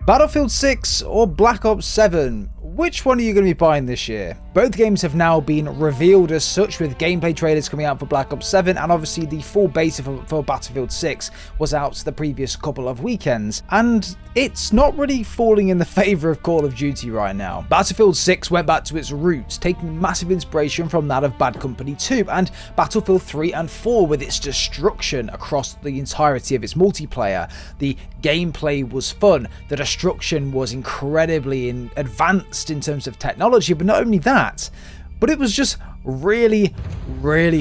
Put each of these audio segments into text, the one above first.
Battlefield 6 or Black Ops 7? Which one are you going to be buying this year? Both games have now been revealed as such, with gameplay trailers coming out for Black Ops 7, and obviously the full beta for Battlefield 6 was out the previous couple of weekends, and it's not really falling in the favour of Call of Duty right now. Battlefield 6 went back to its roots, taking massive inspiration from that of Bad Company 2 and Battlefield 3 and 4 with its destruction across the entirety of its multiplayer. The gameplay was fun, the destruction was incredibly advanced in terms of technology, but not only that, but it was just really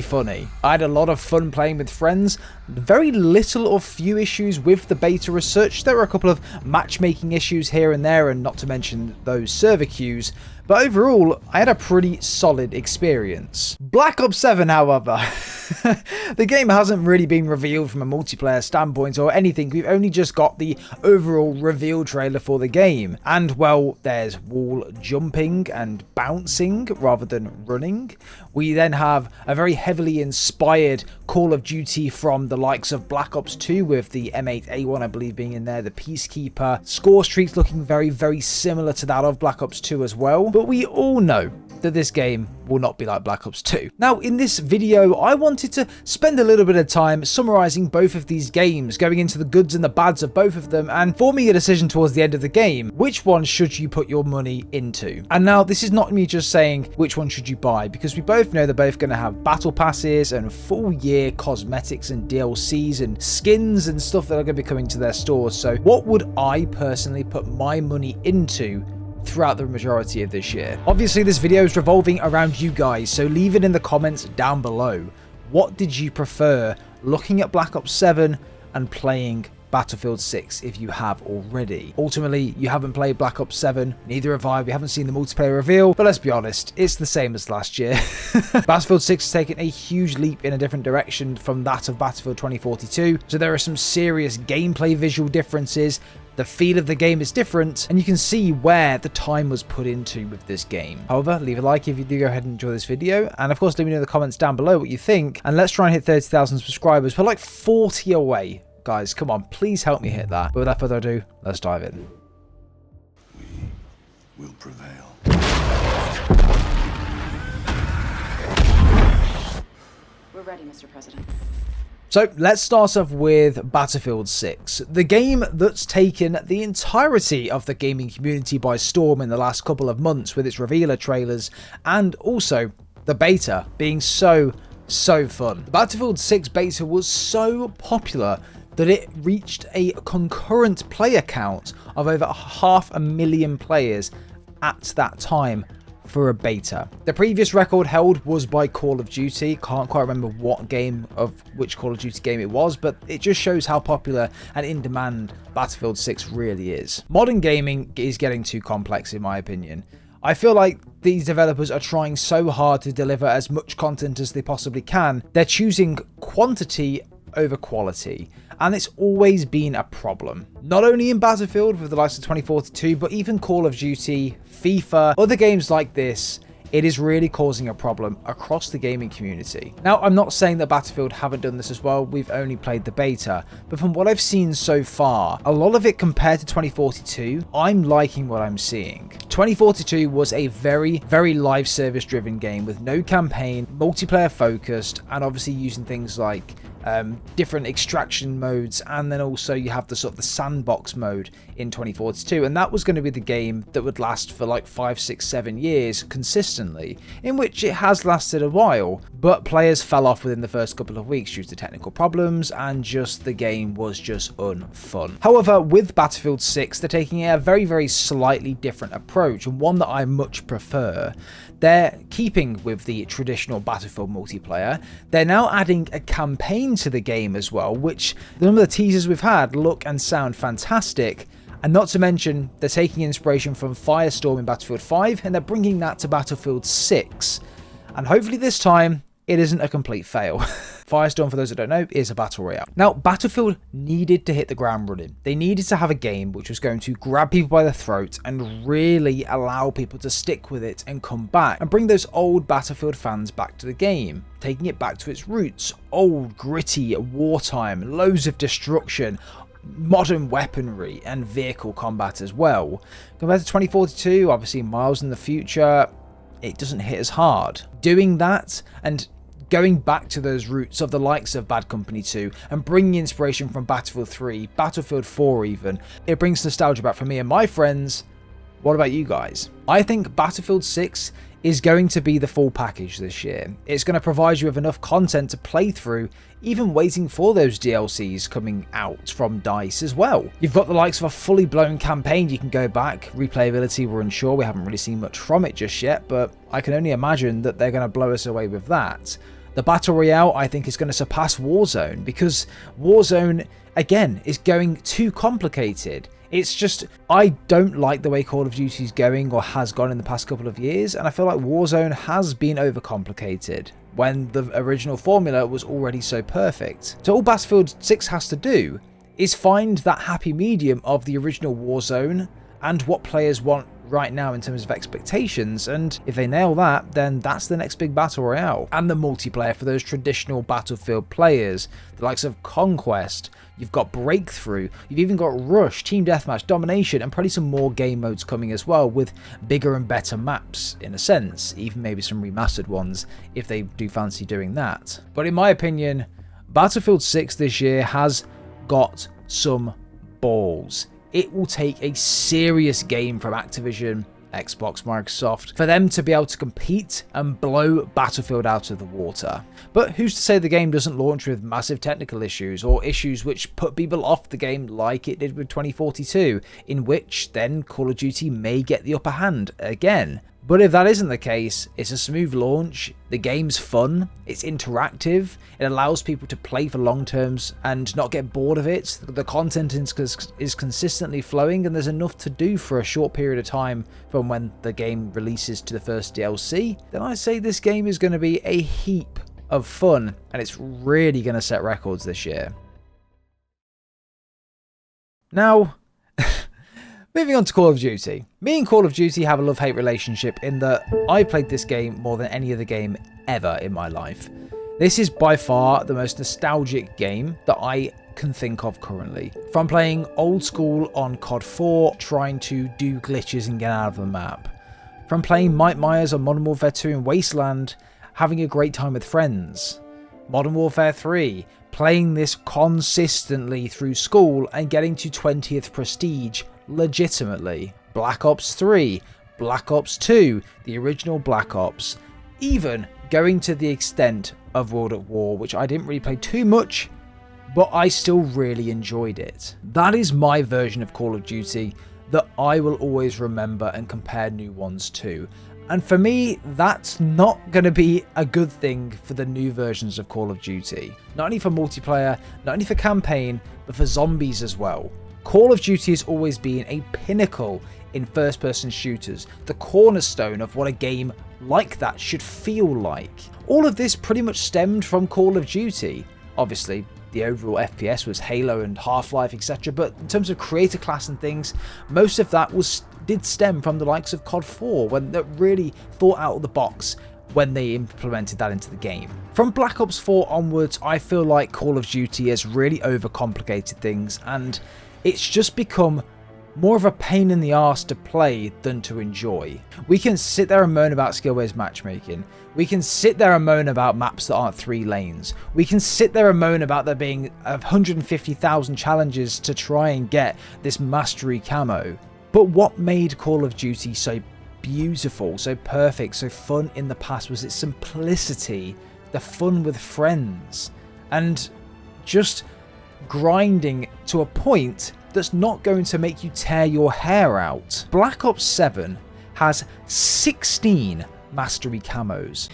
funny. I had a lot of fun playing with friends. Very little or few issues with the beta as such. There were a couple of matchmaking issues here and there, and not to mention those server queues, but overall I had a pretty solid experience. Black Ops 7, however, the game hasn't really been revealed from a multiplayer standpoint or anything. We've only just got the overall reveal trailer for the game, and well, there's wall jumping and bouncing rather than running. We then have a very heavily inspired Call of Duty from the likes of Black Ops 2 with the M8A1, I believe, being in there, the Peacekeeper. Score streaks looking very similar to that of Black Ops 2 as well. But we all know that this game will not be like Black Ops 2. Now, in this video, I wanted to spend a little bit of time summarizing both of these games, going into the goods and the bads of both of them, and forming a decision towards the end of the game. Which one should you put your money into? And now, this is not me just saying which one should you buy, because we both know they're both going to have battle passes and full year cosmetics and DLCs and skins and stuff that are going to be coming to their stores. So what would I personally put my money into throughout the majority of this year? Obviously, this video is revolving around you guys, so leave it in the comments down below. What did you prefer, looking at Black Ops 7 and playing Battlefield 6 if you have already? Ultimately, you haven't played Black Ops 7, neither have I. We haven't seen the multiplayer reveal, but let's be honest, it's the same as last year. Battlefield 6 has taken a huge leap in a different direction from that of Battlefield 2042, so there are some serious gameplay visual differences. The feel of the game is different, and you can see where the time was put into with this game. However, leave a like if you do go ahead and enjoy this video, and of course let me know in the comments down below what you think, and let's try and hit 30,000 subscribers. We're like 40 away. Guys, come on, please help me hit that. But without further ado, let's dive in. We will prevail. We're ready, Mr. President. So let's start off with Battlefield 6, the game that's taken the entirety of the gaming community by storm in the last couple of months with its revealer trailers, and also the beta being so fun. The Battlefield 6 beta was so popular that it reached a concurrent player count of over 500,000 players at that time for a beta. The previous record held was by Call of Duty. Can't quite remember which Call of Duty game it was, but it just shows how popular and in demand Battlefield 6 really is. Modern gaming is getting too complex in my opinion. I feel like these developers are trying so hard to deliver as much content as they possibly can. They're choosing quantity over quality, and it's always been a problem. Not only in Battlefield with the likes of 2042, but even Call of Duty, FIFA, other games like this, it is really causing a problem across the gaming community. Now, I'm not saying that Battlefield haven't done this as well, we've only played the beta, but from what I've seen so far, a lot of it compared to 2042, I'm liking what I'm seeing. 2042 was a very live service driven game with no campaign, multiplayer focused, and obviously using things like different extraction modes, and then also you have the sort of the sandbox mode in 2042, and that was going to be the game that would last for like 5, 6, 7 years consistently, in which it has lasted a while, but players fell off within the first couple of weeks due to technical problems, and just the game was just unfun. However, with Battlefield 6, they're taking a very slightly different approach, and one that I much prefer. They're keeping with the traditional Battlefield multiplayer. They're now adding a campaign to the game as well, which some of the teasers we've had look and sound fantastic. And not to mention, they're taking inspiration from Firestorm in Battlefield 5, and they're bringing that to Battlefield 6. And hopefully this time, it isn't a complete fail. Firestorm, for those that don't know, is a battle royale. Now, Battlefield needed to hit the ground running. They needed to have a game which was going to grab people by the throat and really allow people to stick with it and come back and bring those old Battlefield fans back to the game, taking it back to its roots. Old, gritty, wartime, loads of destruction, modern weaponry and vehicle combat as well. Compared to 2042, obviously miles in the future, it doesn't hit as hard. Doing that and going back to those roots of the likes of Bad Company 2 and bringing inspiration from Battlefield 3, Battlefield 4 even, it brings nostalgia back for me and my friends. What about you guys? I think Battlefield 6 is going to be the full package this year. It's going to provide you with enough content to play through, even waiting for those DLCs coming out from DICE as well. You've got the likes of a fully blown campaign you can go back. Replayability, we're unsure, we haven't really seen much from it just yet, but I can only imagine that they're going to blow us away with that. The Battle Royale, I think, is going to surpass Warzone, because Warzone, again, is going too complicated. It's just, I don't like the way Call of Duty is going or has gone in the past couple of years, and I feel like Warzone has been overcomplicated when the original formula was already so perfect. So all Battlefield 6 has to do is find that happy medium of the original Warzone and what players want right now in terms of expectations, and if they nail that, then that's the next big Battle Royale. And the multiplayer for those traditional Battlefield players, the likes of Conquest, you've got Breakthrough, you've even got Rush, Team Deathmatch, Domination, and probably some more game modes coming as well, with bigger and better maps in a sense, even maybe some remastered ones if they do fancy doing that. But in my opinion, Battlefield 6 this year has got some balls. It will take a serious game from Activision, Xbox, Microsoft, for them to be able to compete and blow Battlefield out of the water. But who's to say the game doesn't launch with massive technical issues, or issues which put people off the game like it did with 2042, in which then Call of Duty may get the upper hand again. But if that isn't the case, it's a smooth launch, the game's fun, it's interactive, it allows people to play for long terms and not get bored of it, the content is consistently flowing, and there's enough to do for a short period of time from when the game releases to the first DLC, then I say this game is going to be a heap of fun, and it's really going to set records this year. Now, moving on to Call of Duty. Me and Call of Duty have a love-hate relationship in that I've played this game more than any other game ever in my life. This is by far the most nostalgic game that I can think of currently. From playing old school on COD 4, trying to do glitches and get out of the map. From playing Mike Myers on Modern Warfare 2 and Wasteland, having a great time with friends. Modern Warfare 3, playing this consistently through school and getting to 20th Prestige legitimately. Black Ops 3, Black Ops 2, the original Black Ops, even going to the extent of World at War, which I didn't really play too much, but I still really enjoyed it. That is my version of Call of Duty that I will always remember and compare new ones to. And for me, that's not going to be a good thing for the new versions of Call of Duty. Not only for multiplayer, not only for campaign, but for zombies as well. Call of Duty has always been a pinnacle in first-person shooters, the cornerstone of what a game like that should feel like. All of this pretty much stemmed from Call of Duty. Obviously, the overall FPS was Halo and Half-Life, etc., but in terms of creator class and things, most of that did stem from the likes of COD 4, when that really thought out of the box when they implemented that into the game. From Black Ops 4 onwards, I feel like Call of Duty has really overcomplicated things, and it's just become more of a pain in the arse to play than to enjoy. We can sit there and moan about skill-based matchmaking. We can sit there and moan about maps that aren't 3 lanes. We can sit there and moan about there being 150,000 challenges to try and get this mastery camo. But what made Call of Duty so beautiful, so perfect, so fun in the past was its simplicity, the fun with friends, and just grinding to a point that's not going to make you tear your hair out. Black Ops 7 has 16 mastery camos.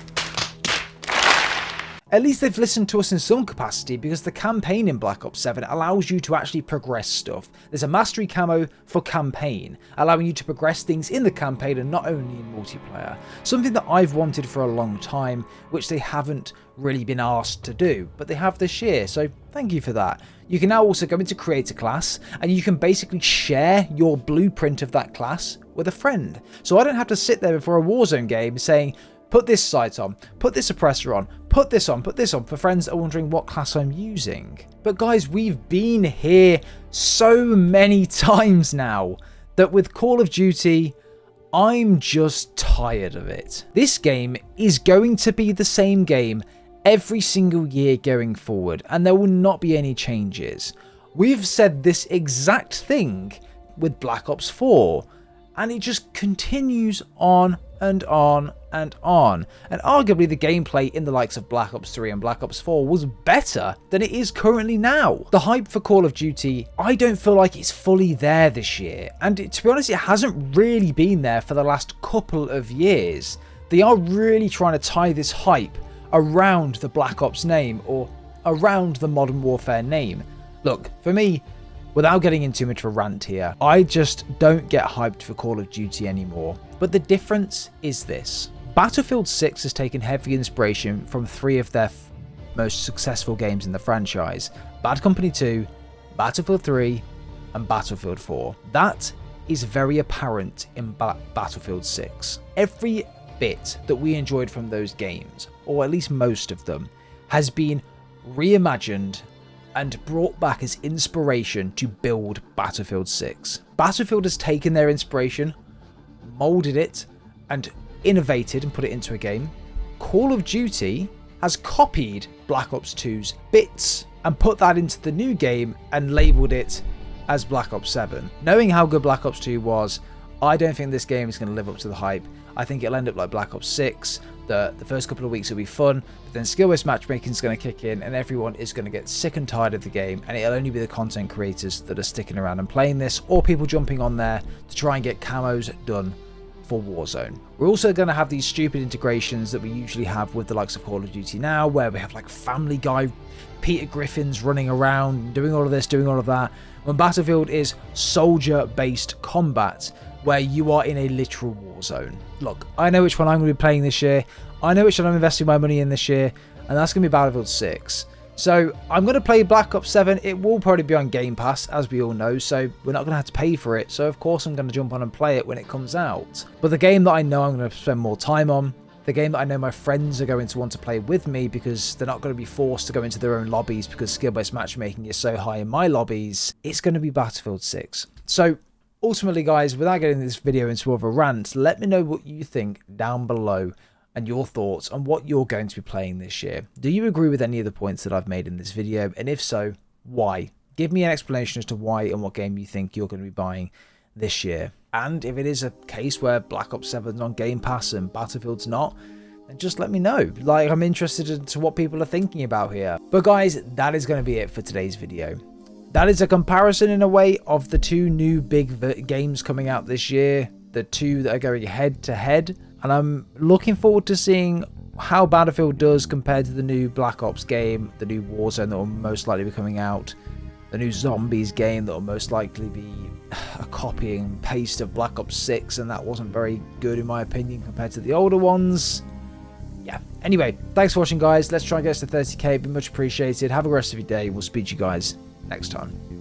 At least they've listened to us in some capacity, because the campaign in Black Ops 7 allows you to actually progress stuff. There's a mastery camo for campaign, allowing you to progress things in the campaign and not only in multiplayer. Something that I've wanted for a long time, which they haven't really been asked to do, but they have this year, so thank you for that. You can now also go into creator class, and you can basically share your blueprint of that class with a friend. So I don't have to sit there before a Warzone game saying, put this sight on, put this suppressor on, put this on for friends that are wondering what class I'm using. But guys, we've been here so many times now that with Call of Duty, I'm just tired of it. This game is going to be the same game every single year going forward, and there will not be any changes. We've said this exact thing with Black Ops 4, and it just continues on and on and on. And arguably the gameplay in the likes of Black Ops 3 and Black Ops 4 was better than it is currently now. The hype for Call of Duty, I don't feel like it's fully there this year. And to be honest, it hasn't really been there for the last couple of years. They are really trying to tie this hype around the Black Ops name, or around the Modern Warfare name. Look, for me, without getting into too much of a rant here, I just don't get hyped for Call of Duty anymore. But the difference is this. Battlefield 6 has taken heavy inspiration from 3 of their most successful games in the franchise. Bad Company 2, Battlefield 3, and Battlefield 4. That is very apparent in Battlefield 6. Every bit that we enjoyed from those games, or at least most of them, has been reimagined and brought back as inspiration to build Battlefield 6. Battlefield has taken their inspiration, molded it, and innovated and put it into a game. Call of Duty has copied Black Ops 2's bits and put that into the new game and labelled it as Black Ops 7. Knowing how good Black Ops 2 was, I don't think this game is going to live up to the hype. I think it'll end up like Black Ops 6. The first couple of weeks will be fun, but then skill-based matchmaking is going to kick in and everyone is going to get sick and tired of the game, and it'll only be the content creators that are sticking around and playing this, or people jumping on there to try and get camos done for Warzone. We're also going to have these stupid integrations that we usually have with the likes of Call of Duty now, where we have like Family Guy, Peter Griffin's running around, doing all of this, doing all of that, when Battlefield is soldier-based combat, where you are in a literal war zone. Look, I know which one I'm going to be playing this year. I know which one I'm investing my money in this year, and that's going to be Battlefield 6. So I'm going to play Black Ops 7. It will probably be on Game Pass, as we all know, so we're not going to have to pay for it. So of course I'm going to jump on and play it when it comes out. But the game that I know I'm going to spend more time on, the game that I know my friends are going to want to play with me because they're not going to be forced to go into their own lobbies because skill-based matchmaking is so high in my lobbies, it's going to be Battlefield 6. So ultimately, guys, without getting this video into more of a rant, let me know what you think down below and your thoughts on what you're going to be playing this year. Do you agree with any of the points that I've made in this video? And if so, why? Give me an explanation as to why and what game you think you're going to be buying this year. And if it is a case where Black Ops 7 is on Game Pass and Battlefield's not, then just let me know. Like, I'm interested into what people are thinking about here. But guys, that is going to be it for today's video. That is a comparison in a way of the 2 new big games coming out this year, the 2 that are going head to head, and I'm looking forward to seeing how Battlefield does compared to the new Black Ops game, the new Warzone that will most likely be coming out, the new Zombies game that will most likely be a copy and paste of Black Ops 6, and that wasn't very good in my opinion compared to the older ones. Yeah, anyway, thanks for watching, guys. Let's try and get us to 30k, it'd be much appreciated. Have a good rest of your day. We'll speak to you guys next time.